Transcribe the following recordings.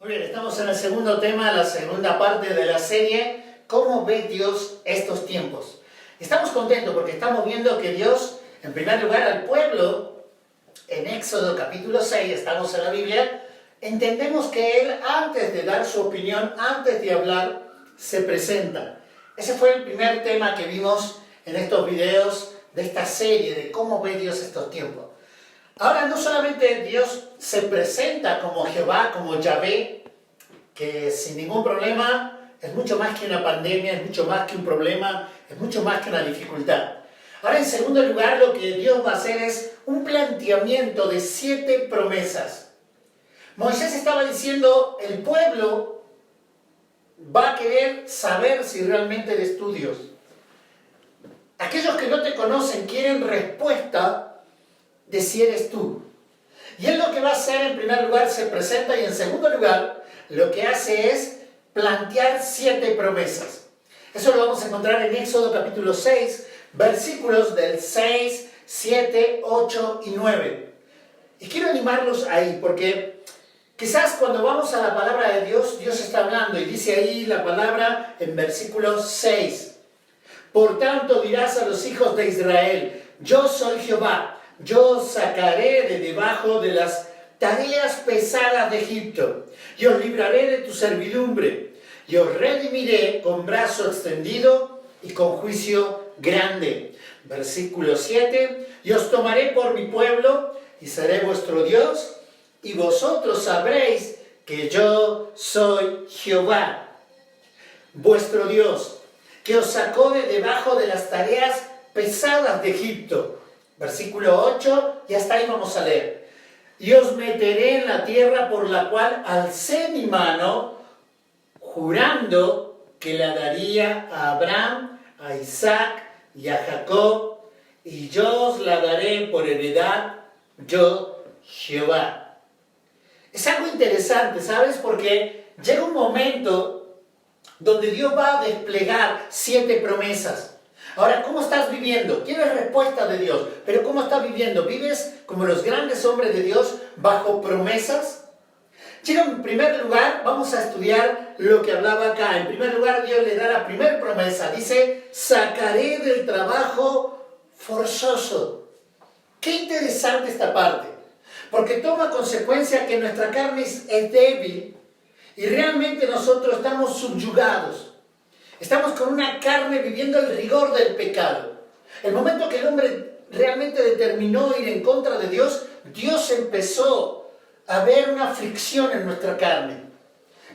Muy bien, estamos en el segundo tema, la segunda parte de la serie, ¿cómo ve Dios estos tiempos? Estamos contentos porque estamos viendo que Dios, en primer lugar, al pueblo, en Éxodo capítulo 6, estamos en la Biblia, entendemos que Él, antes de dar su opinión, antes de hablar, se presenta. Ese fue el primer tema que vimos en estos videos de esta serie, de cómo ve Dios estos tiempos. Ahora, no solamente Dios se presenta como Jehová, como Yahvé, que sin ningún problema es mucho más que una pandemia, es mucho más que un problema, es mucho más que una dificultad. Ahora, en segundo lugar, lo que Dios va a hacer es un planteamiento de 7 promesas. Moisés estaba diciendo, el pueblo va a querer saber si realmente eres tú Dios. Aquellos que no te conocen quieren respuesta de si eres tú. Y él lo que va a hacer, en primer lugar, se presenta, y en segundo lugar, lo que hace es plantear 7 promesas. Eso lo vamos a encontrar en Éxodo capítulo 6, versículos del 6, 7, 8 y 9. Y quiero animarlos ahí, porque quizás cuando vamos a la palabra de Dios, Dios está hablando, y dice ahí la palabra en versículo 6. Por tanto dirás a los hijos de Israel, yo soy Jehová, yo os sacaré de debajo de las tareas pesadas de Egipto, y os libraré de tu servidumbre, y os redimiré con brazo extendido y con juicio grande. Versículo 7, y os tomaré por mi pueblo, y seré vuestro Dios, y vosotros sabréis que yo soy Jehová, vuestro Dios, que os sacó de debajo de las tareas pesadas de Egipto. Versículo 8, y hasta ahí vamos a leer. Y os meteré en la tierra por la cual alcé mi mano, jurando que la daría a Abraham, a Isaac y a Jacob, y yo os la daré por heredad, yo Jehová. Es algo interesante, ¿sabes? Porque llega un momento donde Dios va a desplegar 7 promesas. Ahora, ¿cómo estás viviendo? Tienes respuesta de Dios, pero ¿cómo estás viviendo? ¿Vives como los grandes hombres de Dios bajo promesas? Llega en primer lugar, vamos a estudiar lo que hablaba acá. En primer lugar, Dios le da la primera promesa. Dice, sacaré del trabajo forzoso. Qué interesante esta parte, porque toma consecuencia que nuestra carne es débil y realmente nosotros estamos subyugados. Estamos con una carne viviendo el rigor del pecado. El momento que el hombre realmente determinó ir en contra de Dios, Dios empezó a ver una fricción en nuestra carne.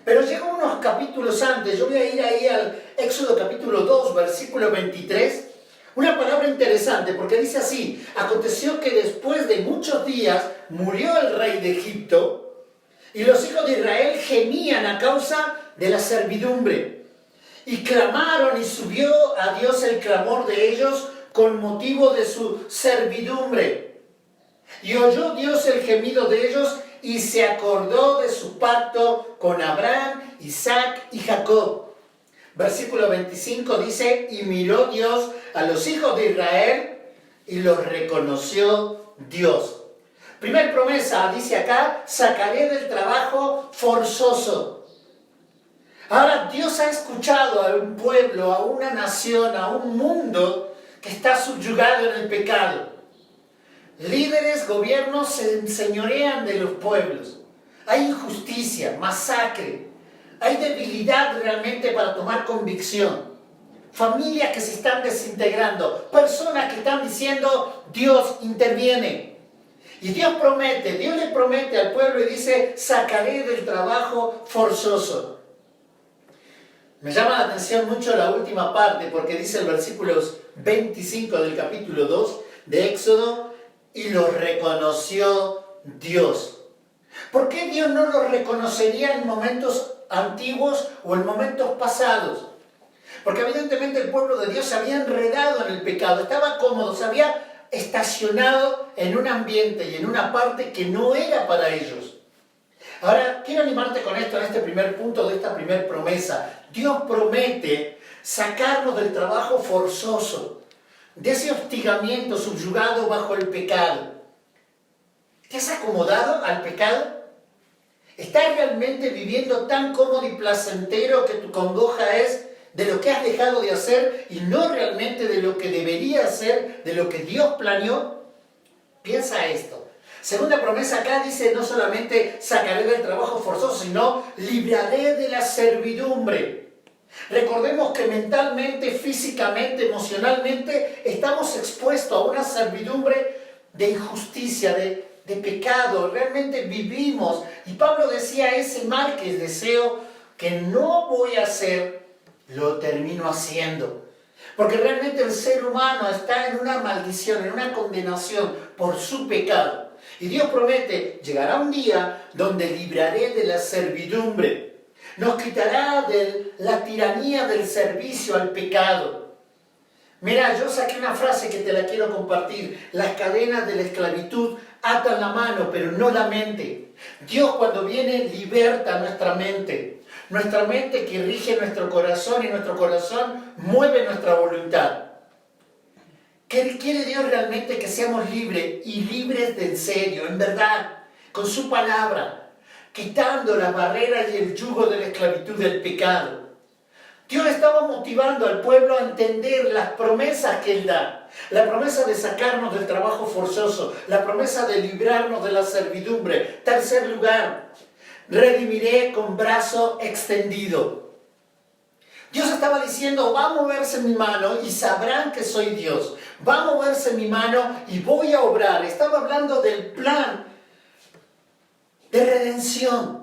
Pero llegó unos capítulos antes, yo voy a ir ahí al Éxodo capítulo 2, versículo 23, una palabra interesante, porque dice así, aconteció que después de muchos días murió el rey de Egipto, y los hijos de Israel gemían a causa de la servidumbre. Y clamaron, y subió a Dios el clamor de ellos con motivo de su servidumbre. Y oyó Dios el gemido de ellos, y se acordó de su pacto con Abraham, Isaac y Jacob. Versículo 25 dice, y miró Dios a los hijos de Israel, y los reconoció Dios. Primer promesa, dice acá, sacaré del trabajo forzoso. Ahora, Dios ha escuchado a un pueblo, a una nación, a un mundo que está subyugado en el pecado. Líderes, gobiernos se enseñorean de los pueblos. Hay injusticia, masacre. Hay debilidad realmente para tomar convicción. Familias que se están desintegrando. Personas que están diciendo, Dios interviene. Y Dios le promete al pueblo y dice, sacaré del trabajo forzoso. Me llama la atención mucho la última parte, porque dice el versículo 25 del capítulo 2 de Éxodo, y lo reconoció Dios. ¿Por qué Dios no lo reconocería en momentos antiguos o en momentos pasados? Porque evidentemente el pueblo de Dios se había enredado en el pecado, estaba cómodo, se había estacionado en un ambiente y en una parte que no era para ellos. Ahora, quiero animarte con esto en este primer punto de esta primera promesa. Dios promete sacarnos del trabajo forzoso, de ese hostigamiento subyugado bajo el pecado. ¿Te has acomodado al pecado? ¿Estás realmente viviendo tan cómodo y placentero que tu congoja es de lo que has dejado de hacer y no realmente de lo que debería hacer, de lo que Dios planeó? Piensa esto. Segunda promesa acá dice, no solamente sacaré del trabajo forzoso, sino libraré de la servidumbre. Recordemos que mentalmente, físicamente, emocionalmente, estamos expuestos a una servidumbre de injusticia, de pecado. Realmente vivimos. Y Pablo decía, ese mal que deseo que no voy a hacer, lo termino haciendo. Porque realmente el ser humano está en una maldición, en una condenación por su pecado. Y Dios promete, llegará un día donde libraré de la servidumbre. Nos quitará de la tiranía del servicio al pecado. Mira, yo saqué una frase que te la quiero compartir. Las cadenas de la esclavitud atan la mano, pero no la mente. Dios cuando viene liberta nuestra mente. Nuestra mente que rige nuestro corazón y nuestro corazón mueve nuestra voluntad. ¿Qué quiere Dios realmente? Que seamos libres y libres de en serio, en verdad, con su palabra, quitando las barreras y el yugo de la esclavitud del pecado. Dios estaba motivando al pueblo a entender las promesas que Él da. La promesa de sacarnos del trabajo forzoso, la promesa de librarnos de la servidumbre. Tercer lugar, redimiré con brazo extendido. Dios estaba diciendo, va a moverse mi mano y sabrán que soy Dios. Va a moverse mi mano y voy a obrar. Estaba hablando del plan de redención.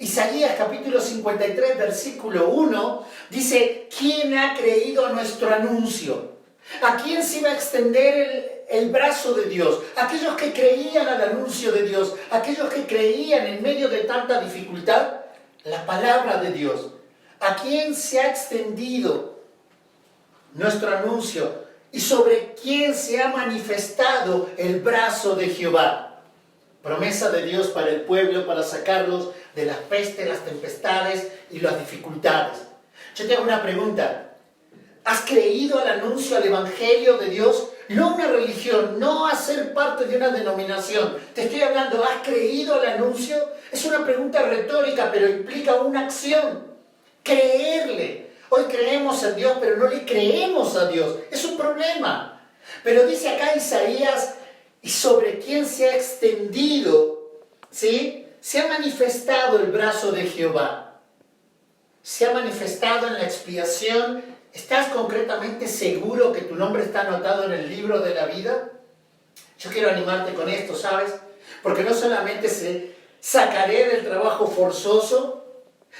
Isaías capítulo 53, versículo 1, dice, ¿quién ha creído a nuestro anuncio? ¿A quién se iba a extender el brazo de Dios? Aquellos que creían al anuncio de Dios, aquellos que creían en medio de tanta dificultad, la palabra de Dios. ¿A quién se ha extendido nuestro anuncio? ¿Y sobre quién se ha manifestado el brazo de Jehová? Promesa de Dios para el pueblo, para sacarlos de las pestes, las tempestades y las dificultades. Yo te hago una pregunta. ¿Has creído al anuncio, al evangelio de Dios? No una religión, no a ser parte de una denominación. Te estoy hablando, ¿has creído al anuncio? Es una pregunta retórica, pero implica una acción. Creerle. Hoy creemos en Dios, pero no le creemos a Dios. Es un problema. Pero dice acá Isaías, y sobre quién se ha extendido, ¿sí? Se ha manifestado el brazo de Jehová. Se ha manifestado en la expiación. ¿Estás concretamente seguro que tu nombre está anotado en el libro de la vida? Yo quiero animarte con esto, ¿sabes? Porque no solamente sacaré del trabajo forzoso,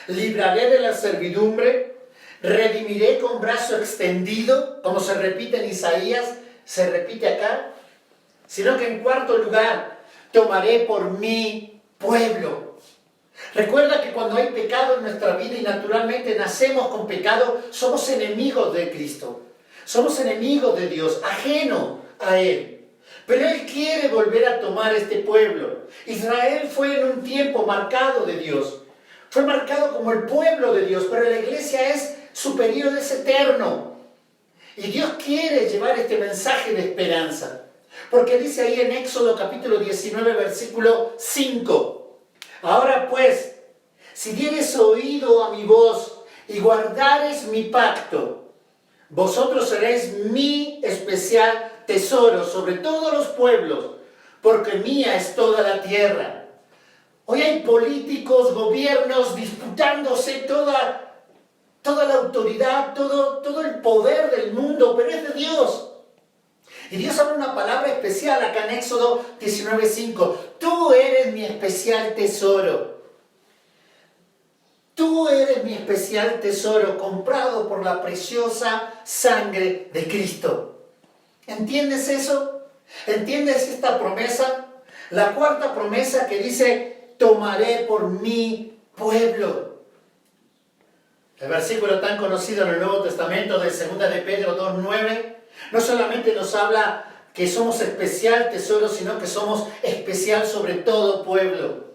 libraré de la servidumbre, redimiré con brazo extendido, como se repite en Isaías, se repite acá, sino que en cuarto lugar, tomaré por mi pueblo. Recuerda que cuando hay pecado en nuestra vida y naturalmente nacemos con pecado, somos enemigos de Cristo. Somos enemigos de Dios, ajeno a Él. Pero Él quiere volver a tomar este pueblo. Israel fue en un tiempo marcado de Dios. Fue marcado como el pueblo de Dios, pero la iglesia es superior, es eterno. Y Dios quiere llevar este mensaje de esperanza. Porque dice ahí en Éxodo capítulo 19, versículo 5. Ahora pues, si dieres oído a mi voz y guardares mi pacto, vosotros seréis mi especial tesoro sobre todos los pueblos, porque mía es toda la tierra. Hoy hay políticos, gobiernos disputándose toda la autoridad, todo el poder del mundo, pero es de Dios. Y Dios habla una palabra especial acá en Éxodo 19:5. Tú eres mi especial tesoro. Tú eres mi especial tesoro, comprado por la preciosa sangre de Cristo. ¿Entiendes eso? ¿Entiendes esta promesa? La cuarta promesa que dice, tomaré por mi pueblo. El versículo tan conocido en el Nuevo Testamento de 2 de Pedro 2:9, no solamente nos habla que somos especial tesoro, sino que somos especial sobre todo pueblo.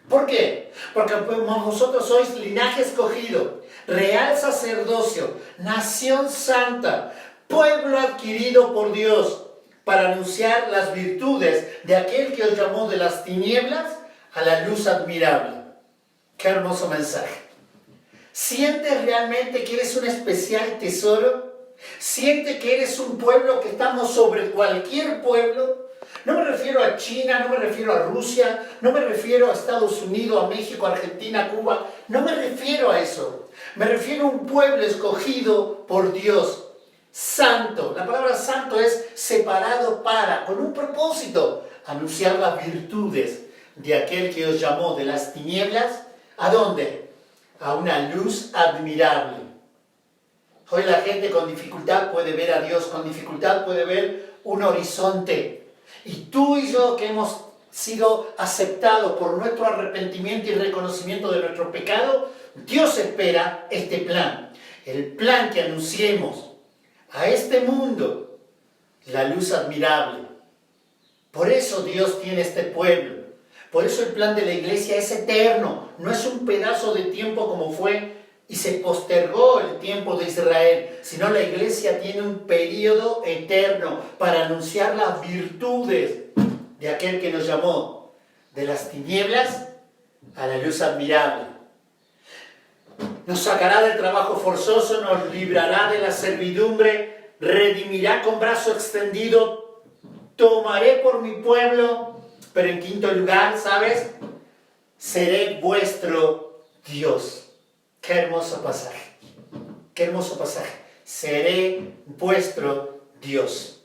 ¿Por qué? Porque vosotros sois linaje escogido, real sacerdocio, nación santa, pueblo adquirido por Dios, para anunciar las virtudes de aquel que os llamó de las tinieblas a la luz admirable. Qué hermoso mensaje. ¿Sientes realmente que eres un especial tesoro? ¿Sientes que eres un pueblo que estamos sobre cualquier pueblo? No me refiero a China, no me refiero a Rusia, no me refiero a Estados Unidos, a México, a Argentina, a Cuba. No me refiero a eso. Me refiero a un pueblo escogido por Dios. Santo. La palabra santo es separado para, con un propósito, anunciar las virtudes de aquel que os llamó de las tinieblas. ¿A dónde? A una luz admirable. Hoy la gente con dificultad puede ver a Dios, con dificultad puede ver un horizonte. Y tú y yo que hemos sido aceptados por nuestro arrepentimiento y reconocimiento de nuestro pecado, Dios espera este plan. El plan que anunciemos a este mundo, la luz admirable. Por eso Dios tiene este pueblo. Por eso el plan de la iglesia es eterno. No es un pedazo de tiempo como fue y se postergó el tiempo de Israel, sino la iglesia tiene un periodo eterno para anunciar las virtudes de aquel que nos llamó de las tinieblas a la luz admirable. Nos sacará del trabajo forzoso, nos librará de la servidumbre, redimirá con brazo extendido, tomaré por mi pueblo, pero en quinto lugar, ¿sabes? Seré vuestro Dios. Qué hermoso pasaje. Qué hermoso pasaje. Seré vuestro Dios.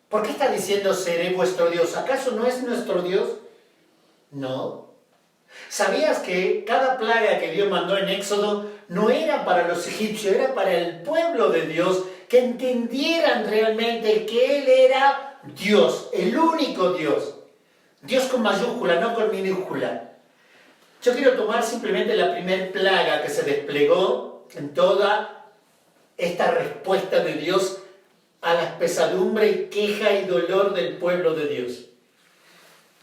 ¿Por qué está diciendo seré vuestro Dios? ¿Acaso no es nuestro Dios? No. ¿Sabías que cada plaga que Dios mandó en Éxodo no era para los egipcios, era para el pueblo de Dios, que entendieran realmente que Él era Dios, el único Dios? Dios con mayúscula, no con minúscula. Yo quiero tomar simplemente la primer plaga que se desplegó en toda esta respuesta de Dios a la pesadumbre, queja y dolor del pueblo de Dios.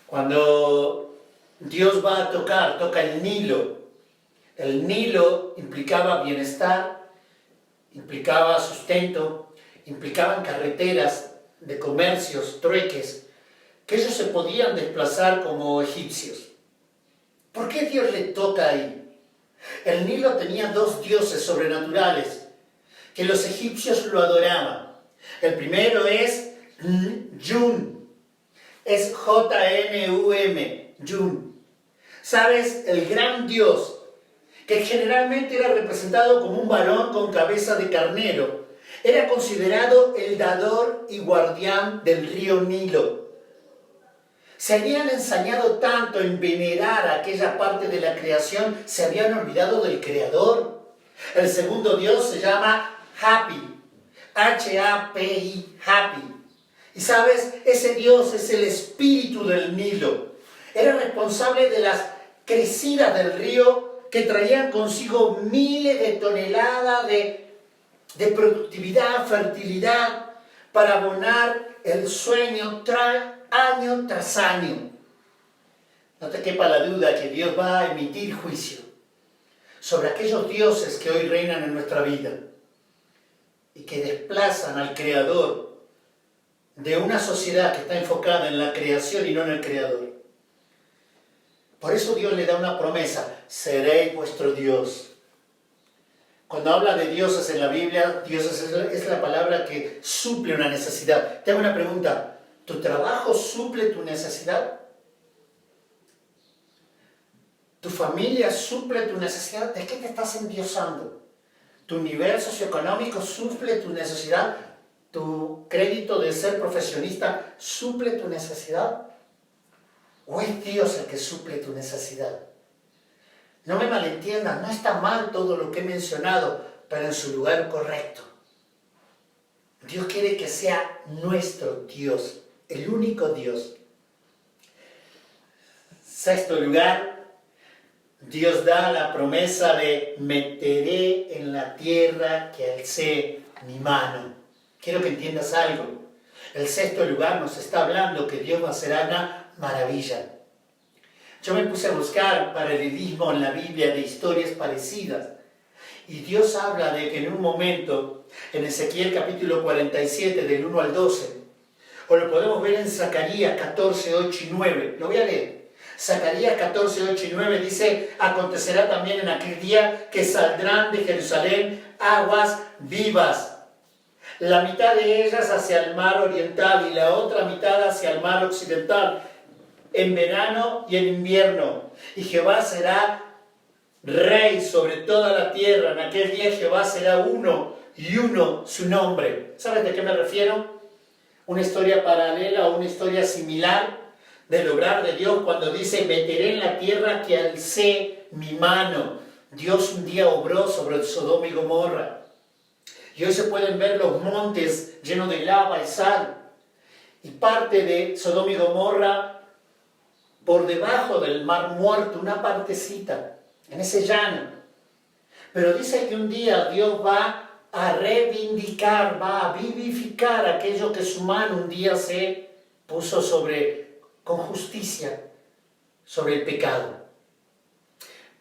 Cuando Dios va a toca el Nilo. El Nilo implicaba bienestar, implicaba sustento, implicaban carreteras de comercios, trueques, que ellos se podían desplazar como egipcios. ¿Por qué Dios le toca ahí? El Nilo tenía dos dioses sobrenaturales que los egipcios lo adoraban. El primero es Yum, es J-N-U-M, Yum. ¿Sabes? El gran dios, que generalmente era representado como un varón con cabeza de carnero, era considerado el dador y guardián del río Nilo. Se habían ensañado tanto en venerar aquella parte de la creación, se habían olvidado del Creador. El segundo Dios se llama Hapi, H-A-P-I, Hapi. Y sabes, ese Dios es el espíritu del Nilo. Era responsable de las crecidas del río que traían consigo miles de toneladas de productividad, fertilidad, para abonar el sueño año tras año. No te quepa la duda que Dios va a emitir juicio sobre aquellos dioses que hoy reinan en nuestra vida y que desplazan al Creador de una sociedad que está enfocada en la creación y no en el Creador. Por eso Dios le da una promesa: seréis vuestro Dios. Cuando habla de dioses en la Biblia, dioses es la palabra que suple una necesidad. Te hago una pregunta: ¿tu trabajo suple tu necesidad? ¿Tu familia suple tu necesidad? ¿De qué te estás endiosando? ¿Tu nivel socioeconómico suple tu necesidad? ¿Tu crédito de ser profesionista suple tu necesidad? ¿O es Dios el que suple tu necesidad? No me malentiendan, no está mal todo lo que he mencionado, pero en su lugar correcto. Dios quiere que sea nuestro Dios, el único Dios. Sexto lugar, Dios da la promesa de meteré en la tierra que alcé mi mano. Quiero que entiendas algo. El sexto lugar nos está hablando que Dios va a hacer una maravilla. Yo me puse a buscar paralelismo en la Biblia de historias parecidas. Y Dios habla de que en un momento, en Ezequiel capítulo 47, del 1 al 12, o lo podemos ver en Zacarías 14, 8 y 9. Lo voy a leer. Zacarías 14, 8 y 9 dice, acontecerá también en aquel día que saldrán de Jerusalén aguas vivas, la mitad de ellas hacia el mar oriental y la otra mitad hacia el mar occidental, en verano y en invierno. Y Jehová será rey sobre toda la tierra. En aquel día Jehová será uno y uno su nombre. ¿Sabes de qué me refiero? Una historia paralela o una historia similar del obrar de Dios cuando dice, meteré en la tierra que alcé mi mano. Dios un día obró sobre Sodoma y Gomorra. Y hoy se pueden ver los montes llenos de lava y sal. Y parte de Sodoma y Gomorra por debajo del mar muerto, una partecita, en ese llano. Pero dice que un día Dios va a reivindicar, va a vivificar aquello que su mano un día se puso con justicia, sobre el pecado.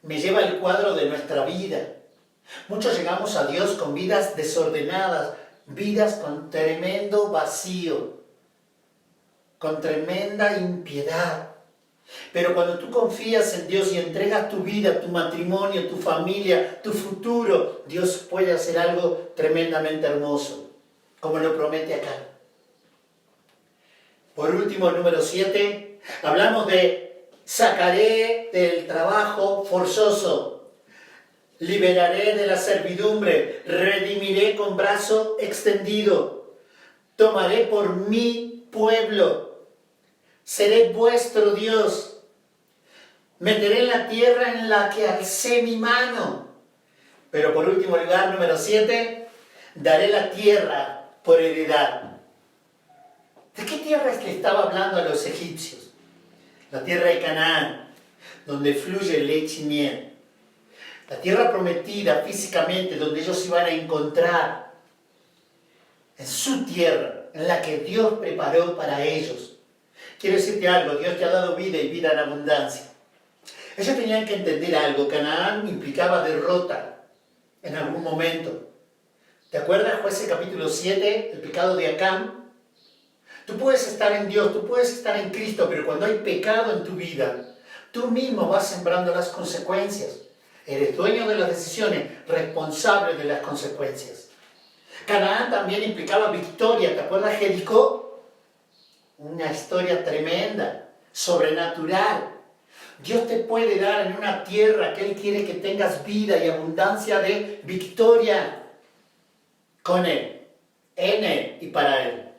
Me lleva el cuadro de nuestra vida. Muchos llegamos a Dios con vidas desordenadas, vidas con tremendo vacío, con tremenda impiedad. Pero cuando tú confías en Dios y entregas tu vida, tu matrimonio, tu familia, tu futuro, Dios puede hacer algo tremendamente hermoso, como lo promete acá. Por último, número 7, hablamos de sacaré del trabajo forzoso, liberaré de la servidumbre, redimiré con brazo extendido, tomaré por mi pueblo, seré vuestro Dios, meteré en la tierra en la que alcé mi mano. Pero por último lugar, número 7, daré la tierra por heredad. ¿De qué tierra es que estaba hablando a los egipcios? La tierra de Canaán, donde fluye leche y miel. La tierra prometida físicamente, donde ellos iban a encontrar en su tierra, en la que Dios preparó para ellos. Quiero decirte algo, Dios te ha dado vida y vida en abundancia. Ellos tenían que entender algo, Canaán implicaba derrota en algún momento. ¿Te acuerdas, Jueces capítulo 7, el pecado de Acán? Tú puedes estar en Dios, tú puedes estar en Cristo, pero cuando hay pecado en tu vida, tú mismo vas sembrando las consecuencias. Eres dueño de las decisiones, responsable de las consecuencias. Canaán también implicaba victoria. ¿Te acuerdas Jericó? Una historia tremenda, sobrenatural. Dios te puede dar en una tierra que Él quiere que tengas vida y abundancia de victoria con Él, en Él y para Él.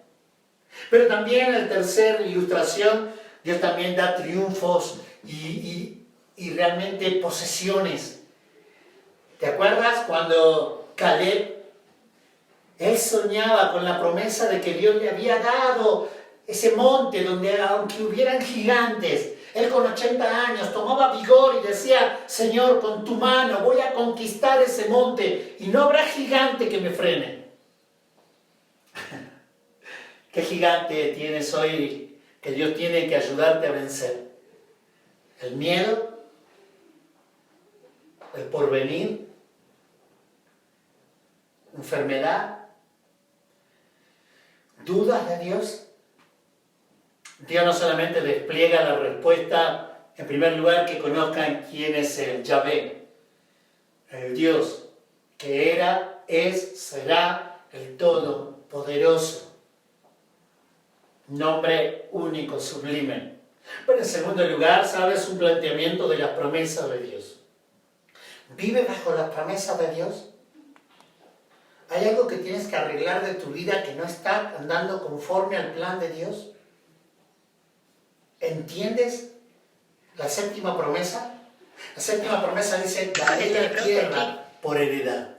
Pero también en la tercera ilustración, Dios también da triunfos y realmente posesiones. ¿Te acuerdas cuando Caleb, él soñaba con la promesa de que Dios le había dado ese monte donde aunque hubieran gigantes, él con 80 años tomaba vigor y decía, Señor, con tu mano voy a conquistar ese monte y no habrá gigante que me frene? ¿Qué gigante tienes hoy que Dios tiene que ayudarte a vencer? ¿El miedo? ¿El porvenir? ¿Enfermedad? ¿Dudas de Dios? Dios no solamente despliega la respuesta, en primer lugar, que conozcan quién es el Yahvé, el Dios que era, es, será el Todopoderoso. Nombre único, sublime. Pero en segundo lugar, ¿sabes? Un planteamiento de las promesas de Dios. ¿Vive bajo las promesas de Dios? ¿Hay algo que tienes que arreglar de tu vida que no está andando conforme al plan de Dios? ¿Entiendes la séptima promesa? La séptima promesa dice, daré la tierra por heredad.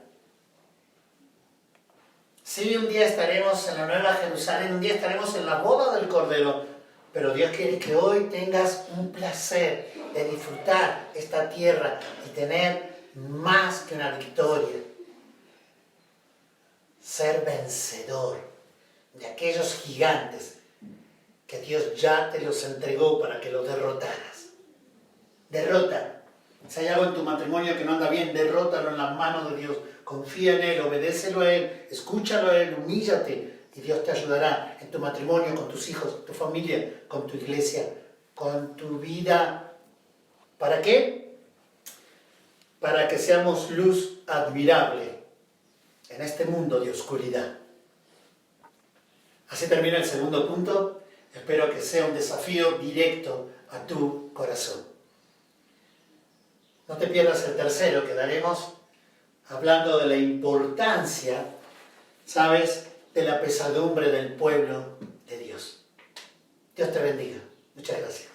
Sí, un día estaremos en la Nueva Jerusalén, un día estaremos en la boda del Cordero, pero Dios quiere que hoy tengas un placer de disfrutar esta tierra y tener más que una victoria. Ser vencedor de aquellos gigantes que Dios ya te los entregó para que los derrotaras. Derrota. Si hay algo en tu matrimonio que no anda bien, derrótalo en las manos de Dios. Confía en Él, obedécelo a Él, escúchalo a Él, humíllate y Dios te ayudará en tu matrimonio, con tus hijos, tu familia, con tu iglesia, con tu vida ¿Para qué? Para que seamos luz admirable en este mundo de oscuridad. Así termina el segundo punto. Espero que sea un desafío directo a tu corazón. No te pierdas el tercero, que daremos hablando de la importancia, ¿sabes?, de la pesadumbre del pueblo de Dios. Dios te bendiga. Muchas gracias.